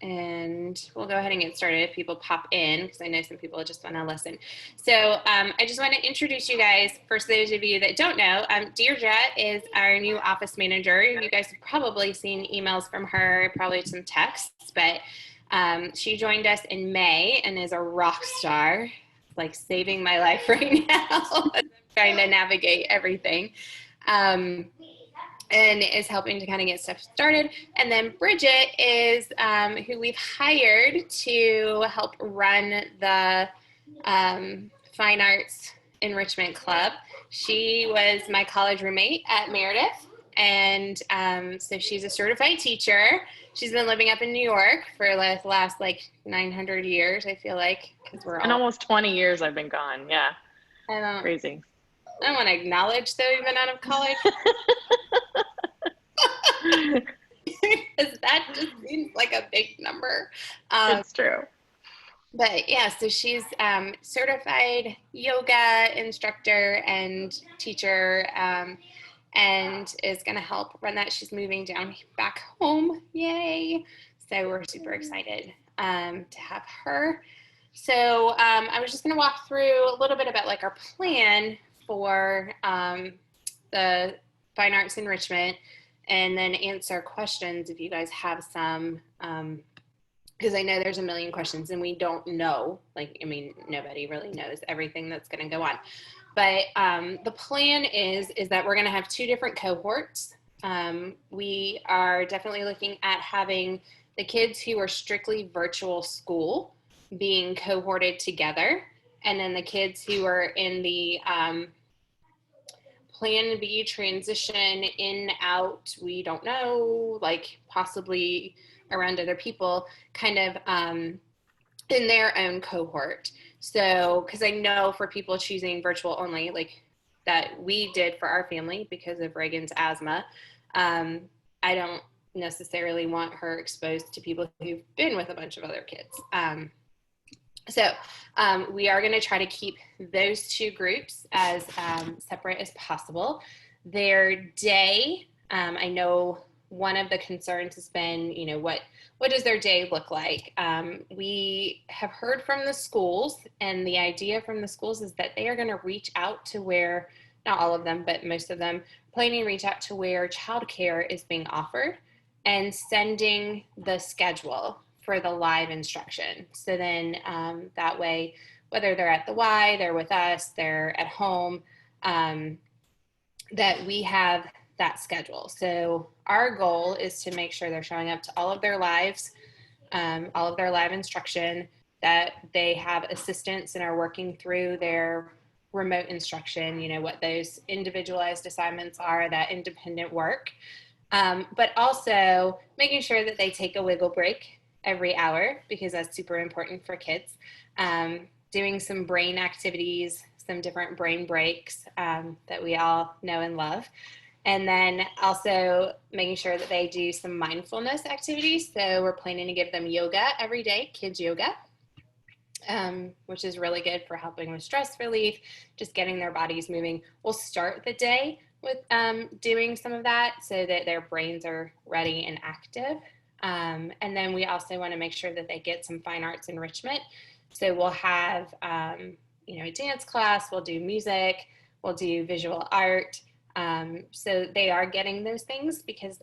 And we'll go ahead and get started if people pop in, because I know some people just want to listen. So I just want to introduce you guys. For those of you that don't know, Deirdre is our new office manager. You guys have probably seen emails from her, probably some texts, but she joined us in May and is a rock star, like saving my life right now. I'm trying to navigate everything. And is helping to kind of get stuff started. And then Bridget is who we've hired to help run the Fine Arts Enrichment Club. She was my college roommate at Meredith. And so she's a certified teacher. She's been living up in New York for the last 900 years, I feel like, because we're all. And almost 20 years I've been gone. Yeah. Crazy. I don't want to acknowledge that we've been out of college. Because that just seems like a big number. It's true. But yeah, so she's certified yoga instructor and teacher, and is going to help run that. She's moving down back home. Yay. So we're super excited to have her. So I was just going to walk through a little bit about our plan for the Fine Arts Enrichment, and then answer questions if you guys have some, because I know there's a million questions and we don't know, nobody really knows everything that's going to go on. But the plan is that we're going to have 2 different cohorts. We are definitely looking at having the kids who are strictly virtual school being cohorted together, and then the kids who are in the Plan B transition in, out, we don't know, possibly around other people, kind of in their own cohort. So, because I know for people choosing virtual only, that we did for our family because of Reagan's asthma, I don't necessarily want her exposed to people who've been with a bunch of other kids. So we are going to try to keep those 2 groups as separate as possible. Their day, I know one of the concerns has been, what does their day look like? We have heard from the schools, and the idea from the schools is that they are going to reach out to where, not all of them, but most of them, planning to reach out to where childcare is being offered and sending the schedule for the live instruction. So then that way, whether they're at the Y, they're with us, they're at home, that we have that schedule. So our goal is to make sure they're showing up to all of their lives, all of their live instruction, that they have assistants and are working through their remote instruction, what those individualized assignments are, that independent work, but also making sure that they take a wiggle break every hour, because that's super important for kids. Doing some brain activities, some different brain breaks that we all know and love. And then also making sure that they do some mindfulness activities. So we're planning to give them yoga every day, kids yoga, which is really good for helping with stress relief, just getting their bodies moving. We'll start the day with doing some of that so that their brains are ready and active. And then we also want to make sure that they get some fine arts enrichment. So we'll have, a dance class, we'll do music, we'll do visual art. So they are getting those things because,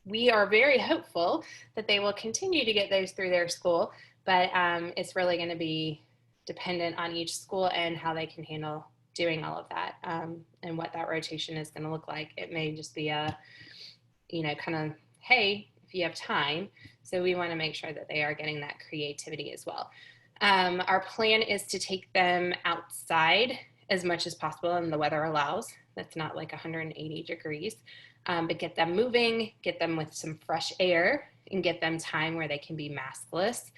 we are very hopeful that they will continue to get those through their school, but it's really going to be dependent on each school and how they can handle doing all of that, and what that rotation is going to look like. It may just be a, kind of, hey, if you have time. So we want to make sure that they are getting that creativity as well. Our plan is to take them outside as much as possible, and the weather allows. That's not 180 degrees, but get them moving, get them with some fresh air, and get them time where they can be maskless,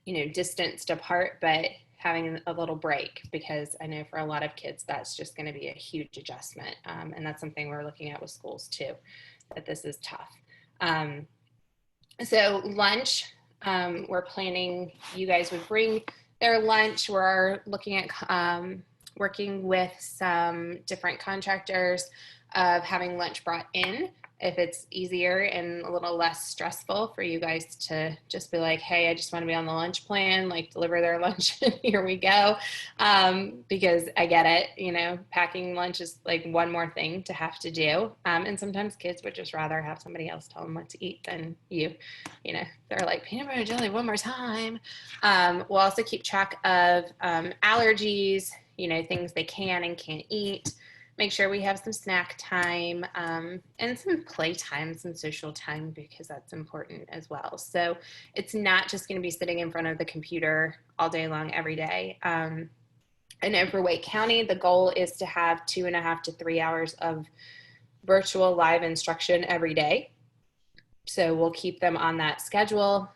distanced apart, but having a little break, because I know for a lot of kids, that's just going to be a huge adjustment. And that's something we're looking at with schools too, that this is tough. So lunch, we're planning, you guys would bring their lunch. We're looking at working with some different contractors of having lunch brought in if it's easier and a little less stressful for you guys to just be like, hey, I just want to be on the lunch plan, like deliver their lunch and here we go. Because I get it, packing lunch is like one more thing to have to do. And sometimes kids would just rather have somebody else tell them what to eat than you. They're like, peanut butter jelly one more time. We'll also keep track of allergies, things they can and can't eat. Make sure we have some snack time and some play time, some social time, because that's important as well. So it's not just going to be sitting in front of the computer all day long every day. And over Wake County, the goal is to have 2.5 to 3 hours of virtual live instruction every day. So we'll keep them on that schedule.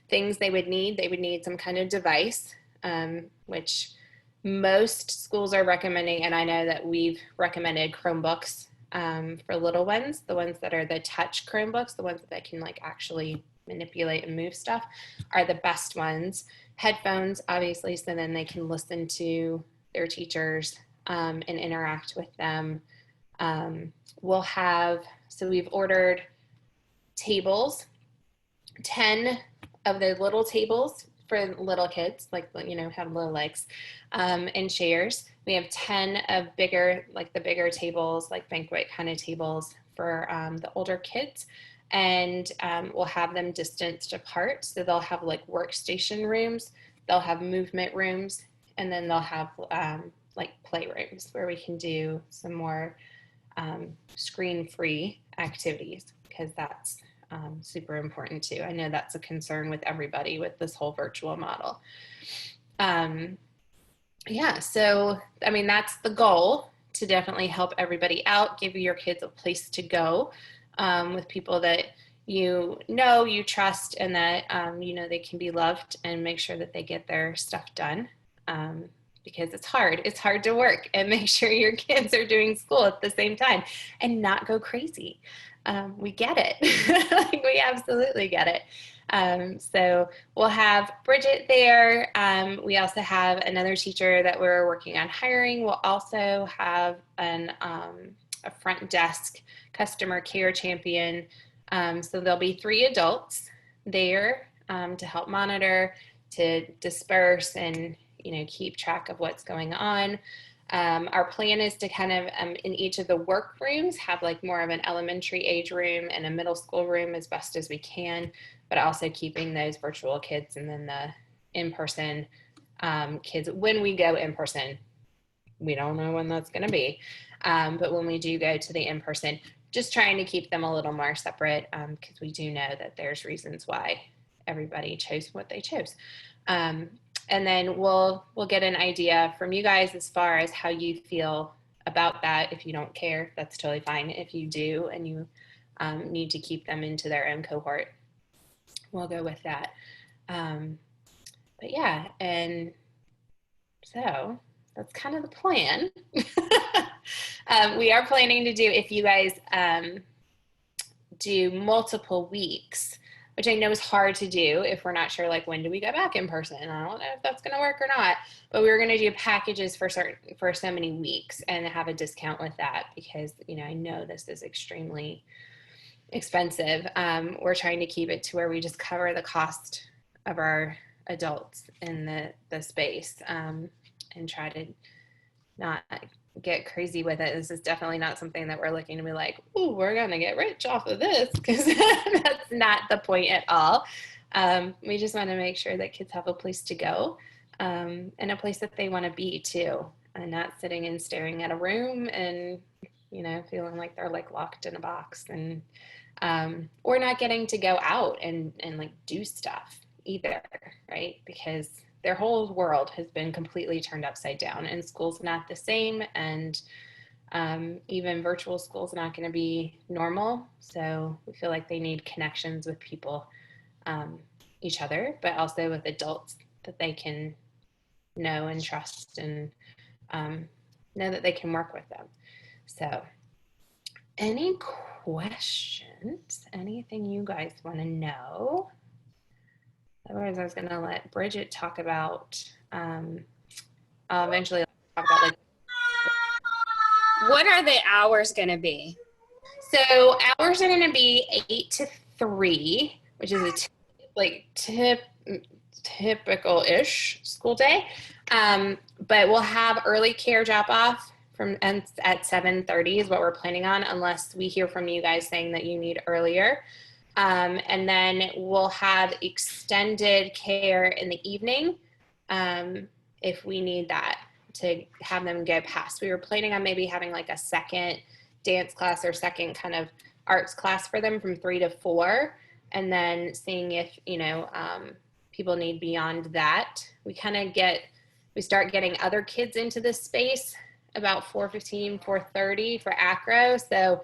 Things they would need some kind of device, which most schools are recommending, and I know that we've recommended Chromebooks for little ones, the ones that are the touch Chromebooks, the ones that can like actually manipulate and move stuff are the best ones. Headphones, obviously, so then they can listen to their teachers and interact with them. We've ordered tables, 10 of the little tables for little kids, like, have little legs, and chairs. We have 10 of the bigger tables, like banquet kind of tables for the older kids. And we'll have them distanced apart. So they'll have like workstation rooms, they'll have movement rooms, and then they'll have like play rooms where we can do some more screen-free activities, because that's super important too. I know that's a concern with everybody with this whole virtual model. So that's the goal, to definitely help everybody out, give your kids a place to go with people that you trust, and that they can be loved, and make sure that they get their stuff done. Because it's hard to work and make sure your kids are doing school at the same time and not go crazy. We get it. Like, we absolutely get it. So we'll have Bridget there. We also have another teacher that we're working on hiring. We'll also have a front desk customer care champion. So there'll be 3 adults there to help monitor, to disperse, and keep track of what's going on. Our plan is to kind of in each of the work rooms have like more of an elementary age room and a middle school room as best as we can, but also keeping those virtual kids and then the in-person kids. When we go in person, we don't know when that's going to be, but when we do go to the in-person, just trying to keep them a little more separate, because we do know that there's reasons why everybody chose what they chose. And then we'll get an idea from you guys as far as how you feel about that. If you don't care, that's totally fine. If you do and you need to keep them into their own cohort, we'll go with that. But yeah, and so that's kind of the plan. We are planning to do, if you guys do multiple weeks, which I know is hard to do if we're not sure, like, when do we go back in person? I don't know if that's going to work or not, but we were going to do packages for so many weeks and have a discount with that, because, I know this is extremely expensive. We're trying to keep it to where we just cover the cost of our adults in the space, and try to not get crazy with it. This is definitely not something that we're looking to be like, ooh, we're going to get rich off of this, because that's not the point at all. We just want to make sure that kids have a place to go, and a place that they want to be too, and not sitting and staring at a room and, feeling like they're like locked in a box, and or not getting to go out and like do stuff either, right? Because their whole world has been completely turned upside down, and school's not the same, and even virtual school's not going to be normal. So we feel like they need connections with people, each other, but also with adults that they can know and trust, and know that they can work with them. So any questions? Anything you guys want to know? Otherwise, I was going to let Bridget talk about, I'll eventually talk about, like, what are the hours going to be? So hours are going to be 8 to 3, which is typical-ish school day. But we'll have early care drop off at 7:30 is what we're planning on, unless we hear from you guys saying that you need earlier. And then we'll have extended care in the evening if we need that to have them go past. We were planning on maybe having like a second dance class or second kind of arts class for them from 3 to 4, and then seeing if people need beyond that. We start getting other kids into this space about 4:15, 4:30 for acro. So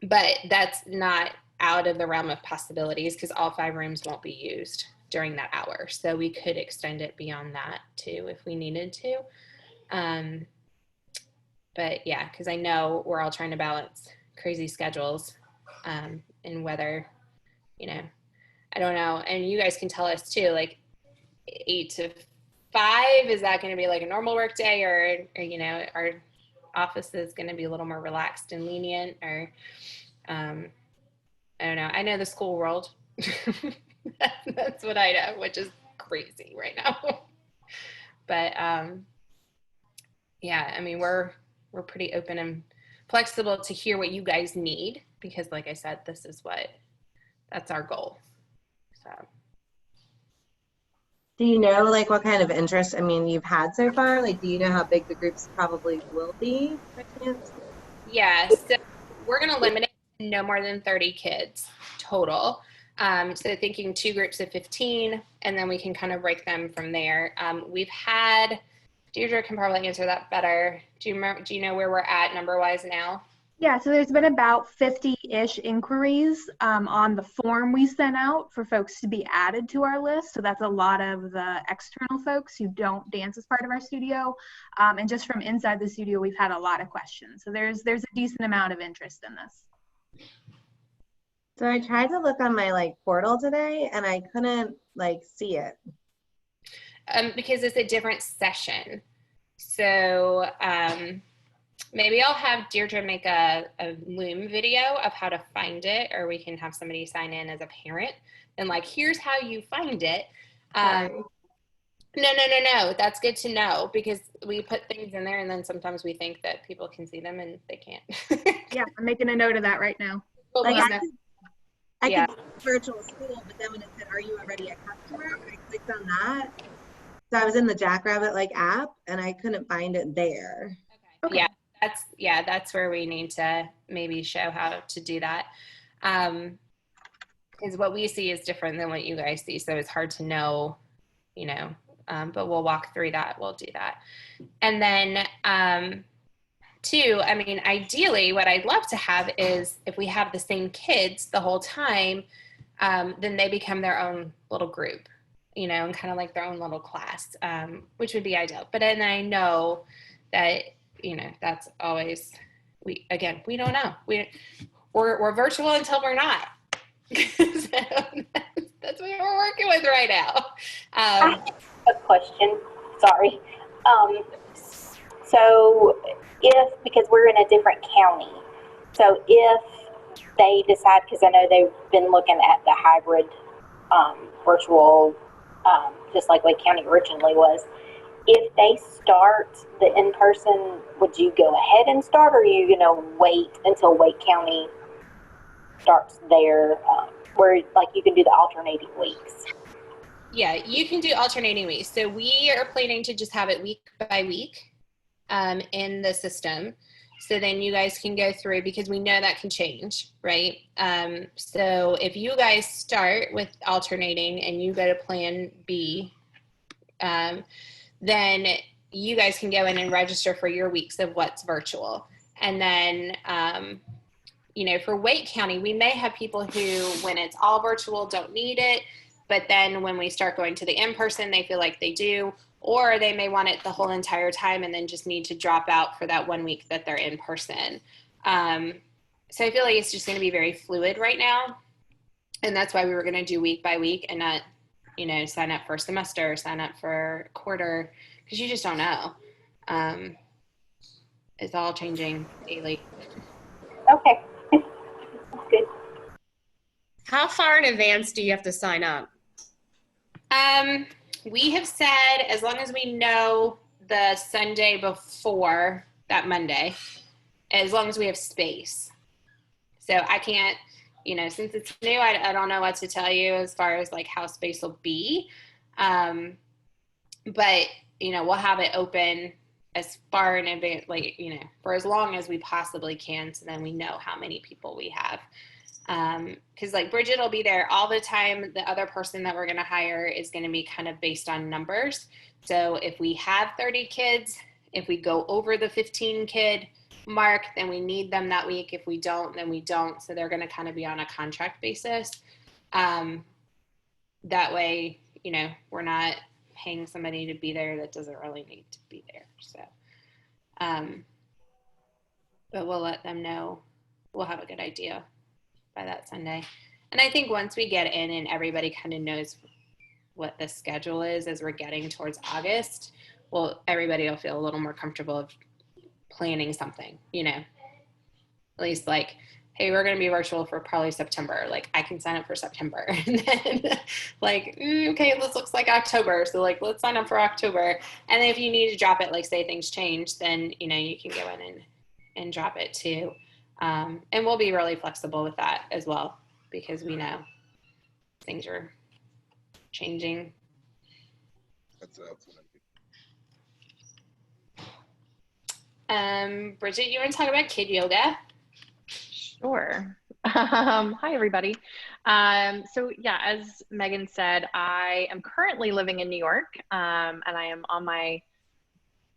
but that's not out of the realm of possibilities because all 5 rooms won't be used during that hour. So we could extend it beyond that too if we needed to. But yeah, because I know we're all trying to balance crazy schedules and whether, I don't know. And you guys can tell us too, like 8 to 5, is that going to be like a normal work day or our office is going to be a little more relaxed and lenient or I don't know. I know the school world. That's what I know, which is crazy right now. But yeah, I mean, we're pretty open and flexible to hear what you guys need because, like I said, that's our goal. So. Do you know like what kind of interest, I mean, you've had so far? Like, do you know how big the groups probably will be by chance? Yeah, so we're going to limit it to no more than 30 kids total. So thinking 2 groups of 15, and then we can kind of break them from there. We've had, Deirdre can probably answer that better. Do you know where we're at number-wise now? Yeah, so there's been about 50-ish inquiries on the form we sent out for folks to be added to our list. So that's a lot of the external folks who don't dance as part of our studio. And just from inside the studio, we've had a lot of questions. So there's a decent amount of interest in this. So I tried to look on my portal today and I couldn't see it. Because it's a different session. So maybe I'll have Deirdre make a Loom video of how to find it, or we can have somebody sign in as a parent and here's how you find it. No. That's good to know because we put things in there and then sometimes we think that people can see them and they can't. Yeah, I'm making a note of that right now. I could do virtual school, but then when it said, "Are you already a customer?" I clicked on that. So I was in the Jackrabbit app and I couldn't find it there. Okay. Yeah, that's where we need to maybe show how to do that. Because what we see is different than what you guys see. So it's hard to know, but we'll walk through that. We'll do that. And then 2, I mean, ideally what I'd love to have is if we have the same kids the whole time, then they become their own little group, and kind of like their own little class, which would be ideal. But then I know that, that's always, we don't know. We're virtual until we're not. So that's what we're working with right now. I have a question. Sorry. So because we're in a different county, so if they decide, because I know they've been looking at the hybrid virtual, just like Wake County originally was, if they start the in-person, would you go ahead and start, or are you going to wait until Wake County starts there, where you can do the alternating weeks? Yeah, you can do alternating weeks. So we are planning to just have it week by week in the system. So then you guys can go through, because we know that can change, right? So if you guys start with alternating and you go to plan B, then you guys can go in and register for your weeks of what's virtual. And then, for Wake County, we may have people who, when it's all virtual, don't need it. But then when we start going to the in-person, they feel like they do, or they may want it the whole entire time and then just need to drop out for that 1 week that they're in person. So I feel like it's just going to be very fluid right now. And that's why we were going to do week by week and not, sign up for a semester, sign up for a quarter, because you just don't know. It's all changing daily. Okay. That's good. How far in advance do you have to sign up? We have said as long as we know the Sunday before that Monday, as long as we have space. So I can't, since it's new, I don't know what to tell you as far as like how space will be. But, we'll have it open as far in advance, like, for as long as we possibly can. So then we know how many people we have. Because like Bridget will be there all the time. The other person that we're going to hire is going to be kind of based on numbers. So if we have 30 kids, if we go over the 15 kid mark, then we need them that week. If we don't, then we don't. So they're going to kind of be on a contract basis. That way, we're not paying somebody to be there that doesn't really need to be there. So, but we'll let them know. We'll have a good idea by that Sunday. And I think once we get in and everybody kind of knows what the schedule is as we're getting towards August, well, everybody will feel a little more comfortable of planning something, at least like, hey, we're going to be virtual for probably September. Like I can sign up for September. And then like, okay, this looks like October. So like, let's sign up for October. And then if you need to drop it, like say things change, then, you can go in and drop it too. And we'll be really flexible with that as well, because we know things are changing. That's absolutely. Bridget, you want to talk about kid yoga? Sure. Hi, everybody. So yeah, as Megan said, I am currently living in New York, and I am on my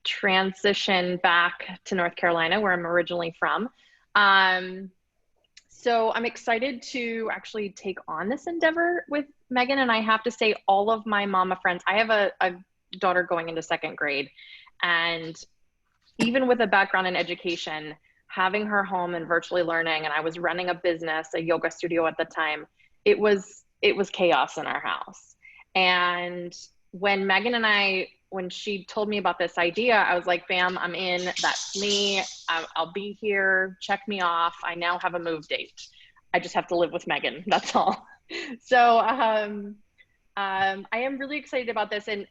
transition back to North Carolina, where I'm originally from. So I'm excited to actually take on this endeavor with Megan. And I have to say, all of my mama friends, I have a daughter going into second grade, and even with a background in education, having her home and virtually learning, and I was running a business, a yoga studio at the time, it was chaos in our house. And when Megan and I, when she told me about this idea, I was like, bam, I'm in, that's me. I'll be here, check me off. I now have a move date. I just have to live with Megan, that's all. So I am really excited about this, and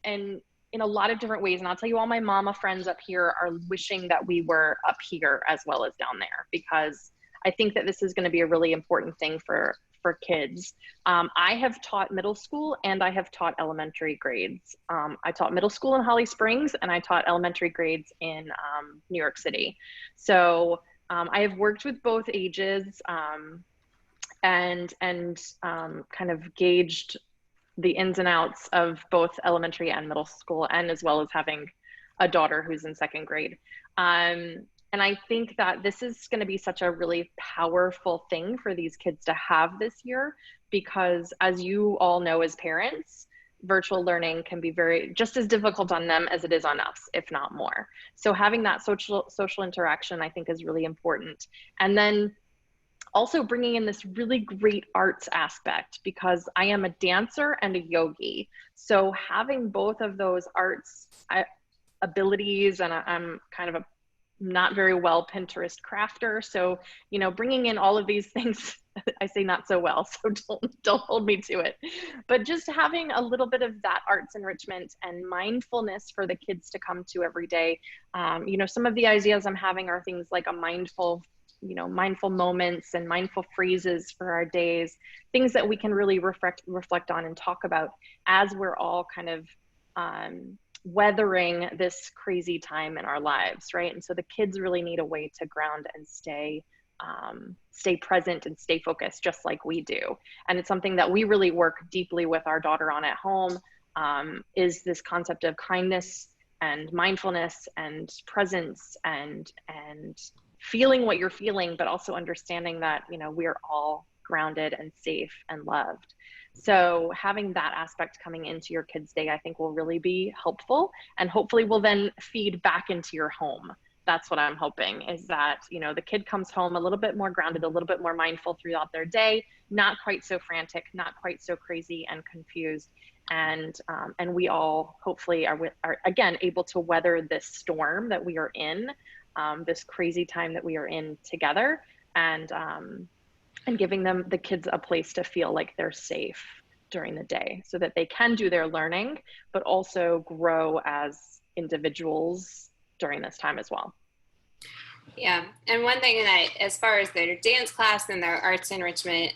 in a lot of different ways. And I'll tell you, all my mama friends up here are wishing that we were up here as well as down there, because I think that this is going to be a really important thing for kids. I have taught middle school and I have taught elementary grades. I taught middle school in Holly Springs and I taught elementary grades in New York City. So I have worked with both ages and kind of gauged the ins and outs of both elementary and middle school, and as well as having a daughter who's in second grade. And I think that this is going to be such a really powerful thing for these kids to have this year, because as you all know as parents, virtual learning can be just as difficult on them as it is on us, if not more. So having that social interaction, I think, is really important. And then also bringing in this really great arts aspect, because I am a dancer and a yogi. So having both of those arts abilities, and I'm kind of a not very well Pinterest crafter. So, bringing in all of these things, I say not so well, so don't hold me to it. But just having a little bit of that arts enrichment and mindfulness for the kids to come to every day. Some of the ideas I'm having are things like a mindful moments and mindful phrases for our days, things that we can really reflect on and talk about as we're all kind of weathering this crazy time in our lives, right? And so the kids really need a way to ground and stay present and stay focused, just like we do. And it's something that we really work deeply with our daughter on at home, is this concept of kindness and mindfulness and presence and feeling what you're feeling, but also understanding that, we're all grounded and safe and loved. So having that aspect coming into your kids' day, I think will really be helpful, and hopefully will then feed back into your home. That's what I'm hoping, is that, the kid comes home a little bit more grounded, a little bit more mindful throughout their day, not quite so frantic, not quite so crazy and confused. And we all hopefully are again, able to weather this storm that we are in, this crazy time that we are in together, and giving the kids a place to feel like they're safe during the day so that they can do their learning, but also grow as individuals during this time as well. Yeah, and one thing that, as far as their dance class and their arts enrichment,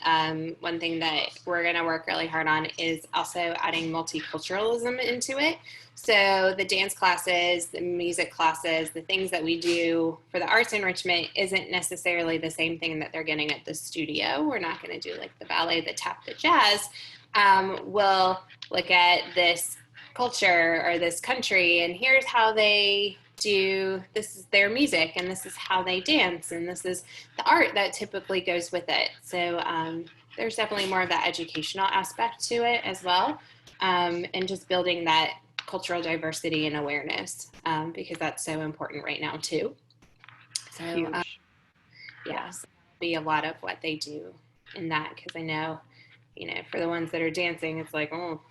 one thing that we're going to work really hard on is also adding multiculturalism into it. So the dance classes, the music classes, the things that we do for the arts enrichment isn't necessarily the same thing that they're getting at the studio. We're not going to do like the ballet, the tap, the jazz. We'll look at this culture or this country, and here's how they do, this is their music, and this is how they dance, and this is the art that typically goes with it. So there's definitely more of that educational aspect to it as well, and just building that cultural diversity and awareness, because that's so important right now too. So yeah, so that'll be a lot of what they do in that, because I know, you know, for the ones that are dancing, it's like, oh,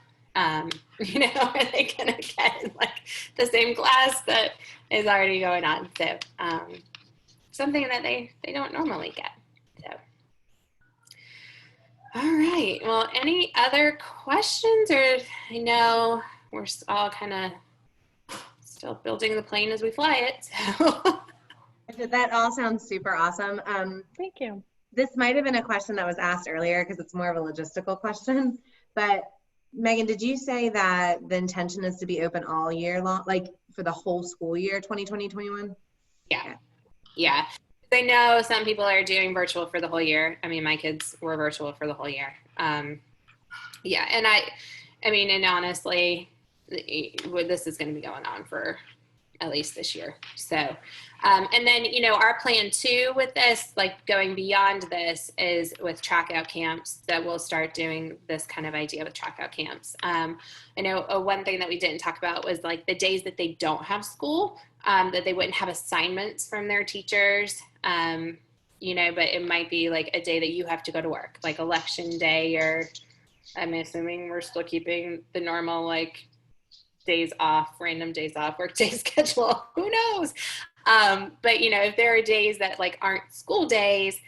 you know, are they gonna get like the same class that is already going on? So something that they don't normally get. So all right, well, any other questions? Or I know we're all kind of still building the plane as we fly it, so. That all sounds super awesome. Thank you. This might have been a question that was asked earlier because it's more of a logistical question, but Megan, did you say that the intention is to be open all year long, like for the whole school year, 2020-21? Yeah. I know some people are doing virtual for the whole year. I mean, my kids were virtual for the whole year. Yeah, and I mean, and honestly, this is going to be going on for at least this year. So, and then, you know, our plan too with this, like going beyond this, is with track out camps, that we'll start doing this kind of idea with track out camps. I know one thing that we didn't talk about was like the days that they don't have school, that they wouldn't have assignments from their teachers, you know, but it might be like a day that you have to go to work, like election day, or I'm assuming we're still keeping the normal, like, days off, random days off, work day schedule, who knows? But you know, if there are days that like aren't school days,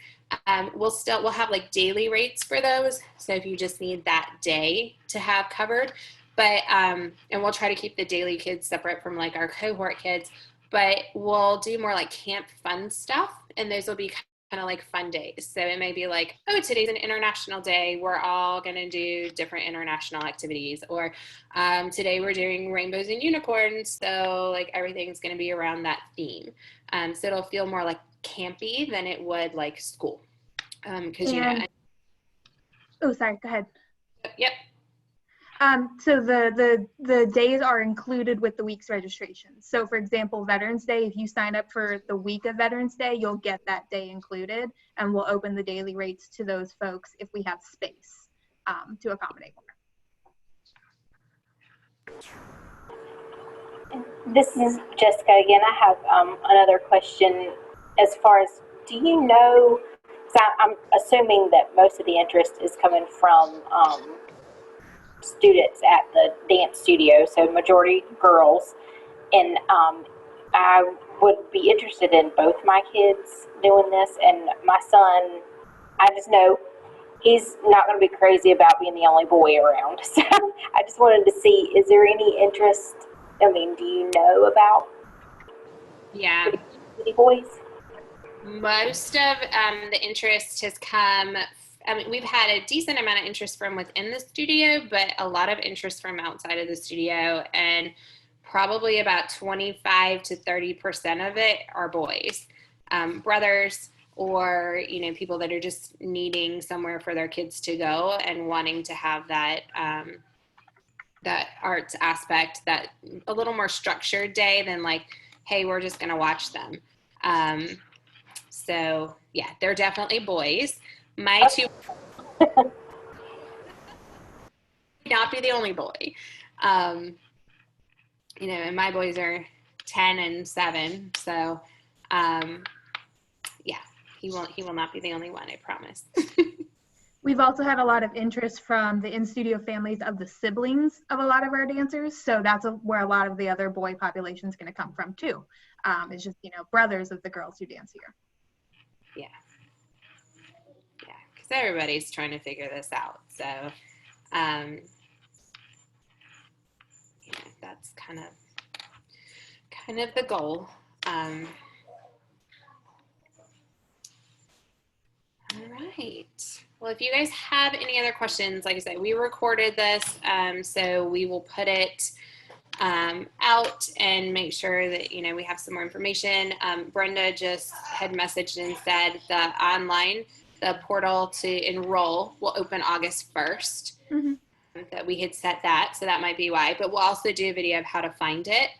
we'll have like daily rates for those. So if you just need that day to have covered, but, and we'll try to keep the daily kids separate from like our cohort kids, but we'll do more like camp fun stuff. And those will be kind of like fun days. So it may be like, oh, today's an international day, we're all going to do different international activities, or today we're doing rainbows and unicorns, so like everything's going to be around that theme. So it'll feel more like campy than it would like school, because you know. Oh, sorry, go ahead. Yep. So the days are included with the week's registration. So for example, Veterans Day, if you sign up for the week of Veterans Day, you'll get that day included, and we'll open the daily rates to those folks if we have space to accommodate more. This is Jessica again. I have another question. As far as, do you know, so I'm assuming that most of the interest is coming from students at the dance studio, so majority girls, and I would be interested in both my kids doing this. And my son, I just know he's not going to be crazy about being the only boy around, so I just wanted to see, is there any interest? I mean, do you know about the boys? Most of the interest has come, I mean, we've had a decent amount of interest from within the studio, but a lot of interest from outside of the studio, and probably about 25 to 30% of it are boys, brothers, or, you know, people that are just needing somewhere for their kids to go and wanting to have that, that arts aspect, that a little more structured day than like, hey, we're just going to watch them. So yeah, they're definitely boys. My two not be the only boy. You know, and my boys are 10 and 7. So yeah, he will not be the only one, I promise. We've also had a lot of interest from the in-studio families of the siblings of a lot of our dancers. So that's where a lot of the other boy population is going to come from too. It's just, you know, brothers of the girls who dance here. Yeah. everybody's trying to figure this out. So, you know, that's kind of the goal. All right. Well, if you guys have any other questions, like I said, we recorded this, so we will put it out and make sure that, you know, we have some more information. Brenda just had messaged and said the portal to enroll will open August 1st. That we had set that, so that might be why. But we'll also do a video of how to find it.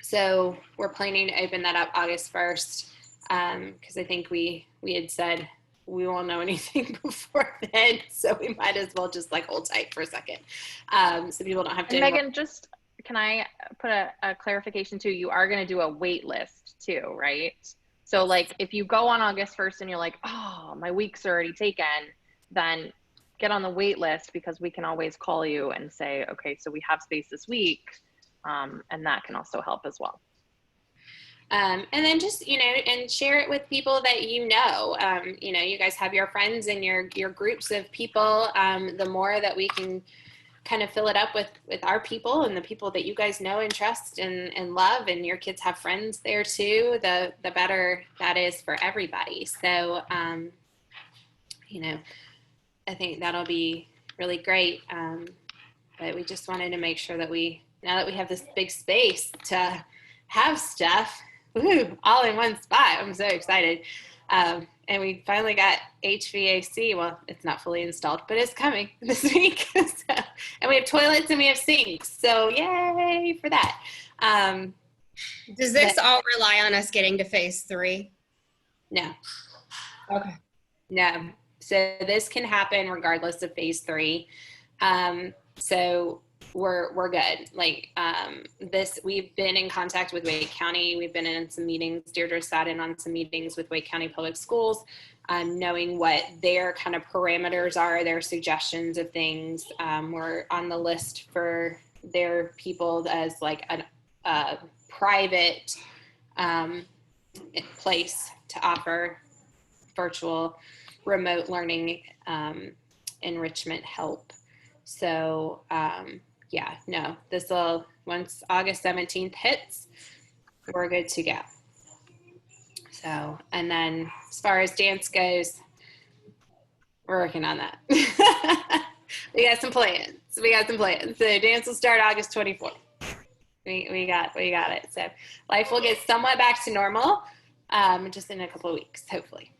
So we're planning to open that up August 1st. Because I think we had said we won't know anything before then, so we might as well just like hold tight for a second, so people don't have to. And Megan, just can I put a clarification too? You are going to do a wait list too, right? So like if you go on August 1st and you're like, oh, my week's already taken, then get on the wait list, because we can always call you and say, okay, so we have space this week, and that can also help as well. And then just, you know, and share it with people that you know. You know, you guys have your friends and your groups of people. The more that we can kind of fill it up with our people and the people that you guys know and trust and love, and your kids have friends there too, the better that is for everybody. So, you know, I think that'll be really great. But we just wanted to make sure that now that we have this big space to have stuff, all in one spot. I'm so excited. And we finally got HVAC. Well, it's not fully installed, but it's coming this week. So, and we have toilets and we have sinks. So yay for that. Does this all rely on us getting to phase 3? No. Okay. No. So this can happen regardless of phase 3. So we're good. Like, we've been in contact with Wake County. We've been in some meetings. Deirdre sat in on some meetings with Wake County Public Schools, knowing what their kind of parameters are, their suggestions of things. We're on the list for their people as like a private place to offer virtual remote learning enrichment help. So, yeah, no, once August 17th hits, we're good to go. So, and then as far as dance goes, we're working on that. We got some plans. So dance will start August 24th. We got it. So life will get somewhat back to normal, just in a couple of weeks, hopefully.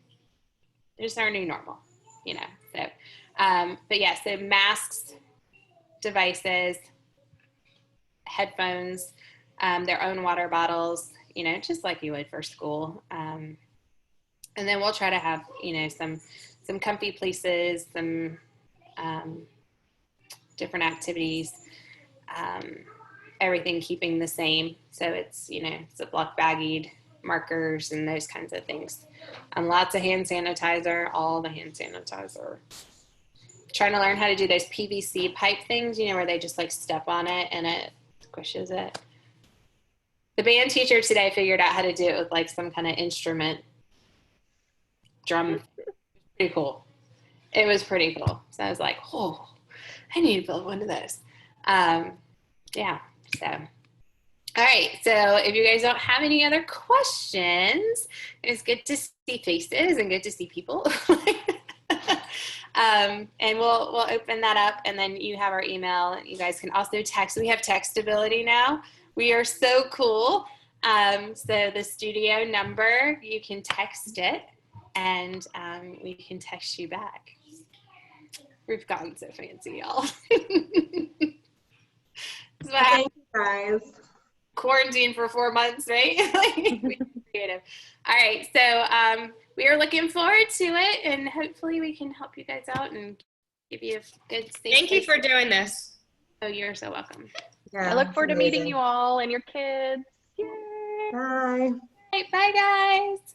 Just our new normal, you know, so, but yeah, so masks, devices, headphones, their own water bottles, you know, just like you would for school. And then we'll try to have, you know, some comfy places, some different activities, everything keeping the same. So it's, you know, Ziploc baggied markers and those kinds of things. Lots of hand sanitizer, all the hand sanitizer. Trying to learn how to do those PVC pipe things, you know, where they just like step on it and it squishes it. The band teacher today figured out how to do it with like some kind of instrument drum. Pretty cool. It was pretty cool. So I was like, oh, I need to build one of those. Yeah, so. All right, so if you guys don't have any other questions, it's good to see faces and good to see people. And we'll open that up, and then you have our email. You guys can also text. We have textability now. We are so cool. So the studio number, you can text it, and we can text you back. We've gotten so fancy, y'all. Thank you, guys. Quarantine for 4 months, right? Like, creative. All right, so we are looking forward to it, and hopefully we can help you guys out and give you a good safe. Thank you for doing this. Oh, you're so welcome. Yeah, I look forward to meeting amazing. you all and your kids. Yay! Bye. All right, bye, guys.